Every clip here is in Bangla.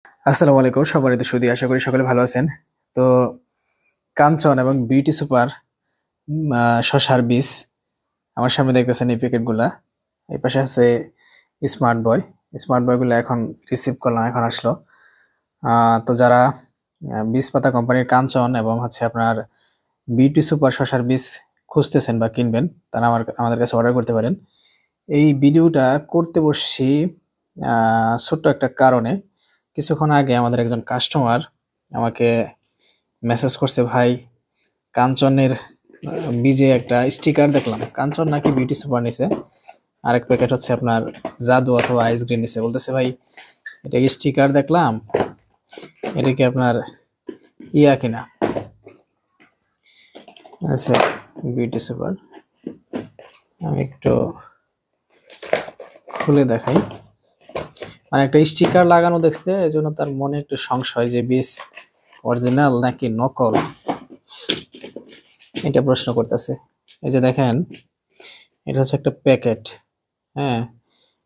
আসসালামু আলাইকুম সম্মানিত সুধী, আশা করি সকলে ভালো আছেন। তো কাঞ্চন এবং বিউটি সুপার শসার বীজ আমার সামনে দেখতেছেন এই প্যাকেটগুলা। এই পাশে আছে স্মার্ট বয়। স্মার্ট বয়গুলো এখন রিসিভ করলাম, এখন আসলো। তো যারা বীজ পাতা কোম্পানির কাঞ্চন এবং হচ্ছে আপনার বিউটি সুপার শসার বীজ খুঁজতেছেন বা কিনবেন, তারা আমাদের কাছে অর্ডার করতে পারেন। এই ভিডিওটা করতে বসছি ছোট্ট একটা কারণে। কিছুক্ষণ আগে আমাদের একজন কাস্টমার আমাকে মেসেজ করছে, ভাই কাঞ্চনের বীজে একটা স্টিকার দেখলাম, কাঞ্চন নাকি বিউটি সুপার নিছে, আরেক প্যাকেট হচ্ছে আপনার জাদু অথবা আইস গ্রিন নিছে। বলতেছে ভাই এটা কি স্টিকার দেখলাম, এটা কি আপনার ইয়া কিনা? আচ্ছা, বিউটি সুপার আমি একটু খুলে দেখাই। মানে একটা স্টিকার লাগানো দেখছে, এই জন্য তার মনে একটু সংশয় যে বীজ অরিজিনাল নাকি নকল, এটা প্রশ্ন করতেছে। এই যে দেখেন, এটা হচ্ছে একটা প্যাকেট, হ্যাঁ,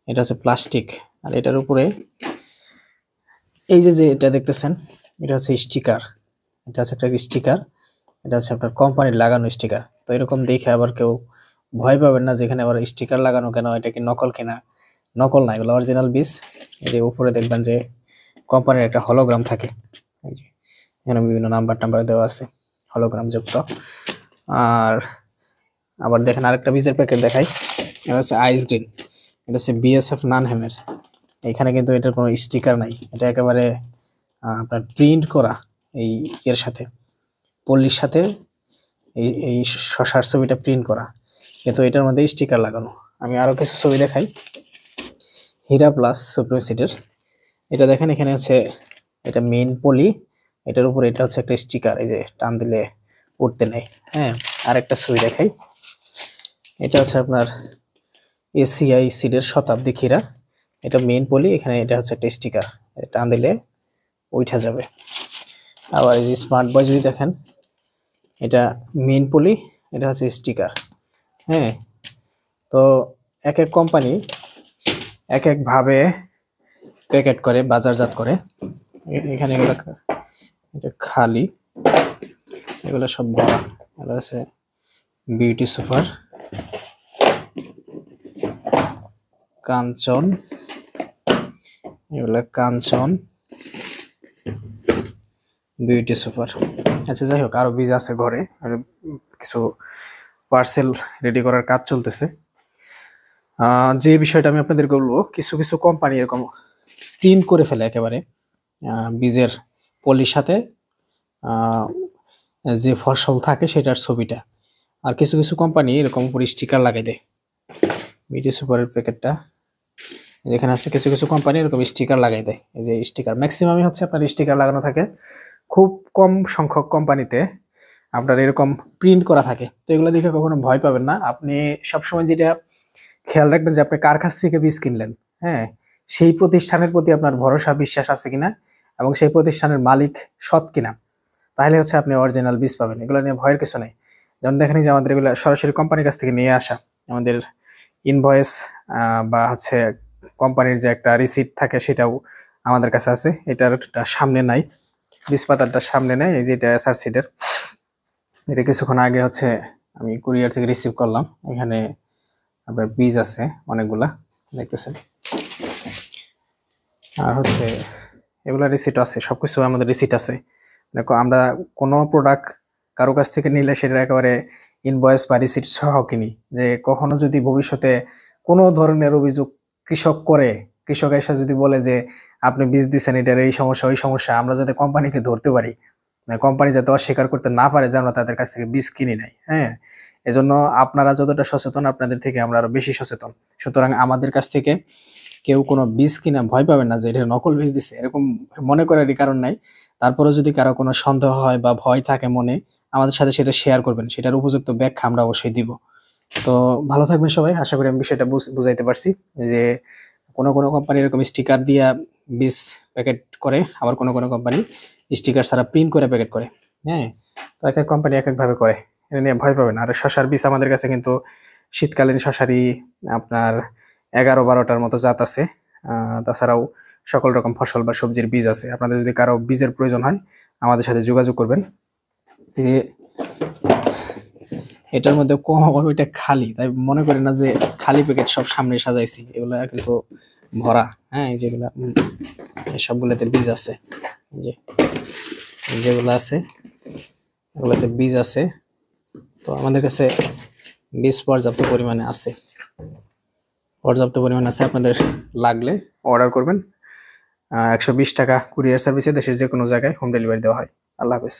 এটা হচ্ছে প্লাস্টিক, আর এটার উপরে এই যে যে এটা দেখতেছেন, এটা হচ্ছে স্টিকার। এটা হচ্ছে একটা স্টিকার, এটা হচ্ছে আপনার কোম্পানির লাগানো স্টিকার। তো এরকম দেখে আবার কেউ ভয় পাবেন না যেখানে আবার স্টিকার লাগানো কেন, এটা কি নকল কিনা? নকল না, এগুলো অরিজিনাল বীজ। এই যে উপরে দেখবেন যে কোম্পানির একটা হলোগ্রাম থাকে, এই যে এখানে বিভিন্ন নাম্বার টাম্বার দেওয়া আছে হলোগ্রাম যুক্ত। আর আবার দেখেন আরেকটা বীজের প্যাকেট দেখাই, এটা হচ্ছে আইস গ্রিন, এটা হচ্ছে বিএসএফ নানহেমের। এখানে কিন্তু এটার কোনো স্টিকার নাই, এটা একেবারে আপনার প্রিন্ট করা এই এর সাথে, পল্লীর সাথে এই শসার ছবিটা প্রিন্ট করা, কিন্তু এটার মধ্যে স্টিকার লাগানো। আমি আরো কিছু ছবি দেখাই, হীরা প্লাস সুপ্রিম সিডের। এটা দেখেন, এখানে হচ্ছে এটা মেইন পলি, এটার উপরে এটা হচ্ছে একটা স্টিকার, এই যে টান দিলে উঠতে নেই। হ্যাঁ, আরেকটা ছবি দেখাই, এটা হচ্ছে আপনার এসিআই সিডের শতাব্দী ক্ষীরা, এটা মেইন পলি, এখানে এটা হচ্ছে একটা স্টিকার, টান দিলে উঠা যাবে। আবার এই যে স্মার্ট বয় যদি দেখেন, এটা মেইন পলি, এটা হচ্ছে স্টিকার। হ্যাঁ, তো এক এক কোম্পানি এক এক ভাবে প্যাকেট করে বাজারজাত করে। এখানে এগুলো এটা খালি, এগুলো সব ভরা। এগুলো আছে বিউটি সুপার, কাঞ্চন, এগুলো কাঞ্চন, বিউটি সুপার। আচ্ছা, যাই হোক, আরো বীজ আছে ঘরে, আর কিছু পার্সেল রেডি করার কাজ চলতেছে। যে বিষয়টা আমি আপনাদেরকে বলবো, কিছু কিছু কোম্পানি এরকম প্রিন্ট করে ফেলে একেবারে বীজের পলির সাথে যে ফসল থাকে সেটার ছবিটা। আর কিছু কিছু কোম্পানি এরকম উপরে স্টিকার লাগাই দেয়। বিউটি সুপারের প্যাকেটটা যেখানে আছে, কিছু কিছু কোম্পানি এরকম স্টিকার লাগাই দেয়। এই যে স্টিকার ম্যাক্সিমামই হচ্ছে আপনার স্টিকার লাগানো থাকে, খুব কম সংখ্যক কোম্পানিতে আপনার এরকম প্রিন্ট করা থাকে। তো এগুলো দেখে কখনো ভয় পাবেন না। আপনি সবসময় যেটা খেয়াল রাখবেন যে আপনি কার কাছ থেকে বীজ কিনলেন, হ্যাঁ, সেই প্রতিষ্ঠানের প্রতি আপনার ভরসা বিশ্বাস আছে কিনা এবং সেই প্রতিষ্ঠানের মালিক সৎ কিনা, তাহলে হচ্ছে আপনি অরিজিনাল বীজ পাবেন। এগুলো নিয়ে ভয়ের কিছু নেই। যেমন দেখেন যে আমাদের এগুলো সরাসরি কোম্পানির কাছ থেকে নিয়ে আসা, আমাদের ইনভয়েস বা হচ্ছে কোম্পানির যে একটা রিসিট থাকে সেটাও আমাদের কাছে আছে। এটার সামনে নাই, বীজ পাতারটা সামনে নেই। এই যে এটা এসআর সিডের, এটা কিছুক্ষণ আগে হচ্ছে আমি কুরিয়ার থেকে রিসিভ করলাম। এখানে আপনার বীজ আছে অনেকগুলা, দেখতেছেন। আর হচ্ছে এগুলা রিসিট আছে, সবকিছু আমাদের রিসিট আছে। দেখো, আমরা কোনো প্রোডাক্ট কারো কাছ থেকে নিলে সেটা একেবারে ইনভয়েস বা রিসিট সহ কিনি, যে কখনো যদি ভবিষ্যতে কোনো ধরনের অভিযোগ কৃষক করে, কৃষক এসে যদি বলে যে আপনি বীজ দিচ্ছেন এটার এই সমস্যা ওই সমস্যা, আমরা যাতে কোম্পানিকে ধরতে পারি, কোম্পানি যাতে অস্বীকার করতে না পারে যে আমরা তাদের কাছ থেকে বীজ কিনি নাই। হ্যাঁ, এজন্য আপনারা যতটা সচেতন, আপনাদের থেকে আমরা আরো বেশি সচেতন। সুতরাং আমাদের কাছ থেকে কেউ কোনো বীজ কিনা ভয় পাবেন না যে এটা নকল বীজ দিচ্ছে, এরকম মনে করারই কারণ নাই। তারপরে যদি কারো কোনো সন্দেহ হয় বা ভয় থাকে মনে, আমাদের সাথে সেটা শেয়ার করবেন, সেটার উপযুক্ত ব্যাখ্যা আমরা অবশ্যই দিব। তো ভালো থাকবেন সবাই, আশা করি আমি বিষয়টা বুঝাইতে পারছি যে কোনো কোনো কোম্পানি এরকম স্টিকার দিয়া বীজ প্যাকেট করে, আবার কোনো কোনো কোম্পানি স্টিকার ছাড়া প্রিন্ট করে প্যাকেট করে। হ্যাঁ, তো এক এক কোম্পানি এক একভাবে করে, এটা নিয়ে ভয় পাবেন। আর শসার বীজ আমাদের কাছে কিন্তু শীতকালীন শসারই আপনার 11-12টার মতো জাত আছে। তাছাড়াও সকল রকম ফসল বা সবজির বীজ আছে। আপনাদের যদি কারো বীজের প্রয়োজন হয় আমাদের সাথে যোগাযোগ করবেন। এই যে এটার মধ্যে কম আবার ওইটা খালি, তাই মনে করি না যে খালি প্যাকেট সব সামনে সাজাইছি, এগুলা কিন্তু ভরা। হ্যাঁ, এই যেগুলা সবগুলোতে বীজ আছে, এই যে যেগুলো আছে এগুলোতে বীজ আছে। তো আমাদের কাছে বীজ পর্যাপ্ত পরিমাণে আছে, আপনাদের লাগলে অর্ডার করবেন। 120 টাকা কুরিয়ার সার্ভিসে দেশের যে কোনো জায়গায় হোম ডেলিভারি দেওয়া হয়। আল্লাহ হাফেজ।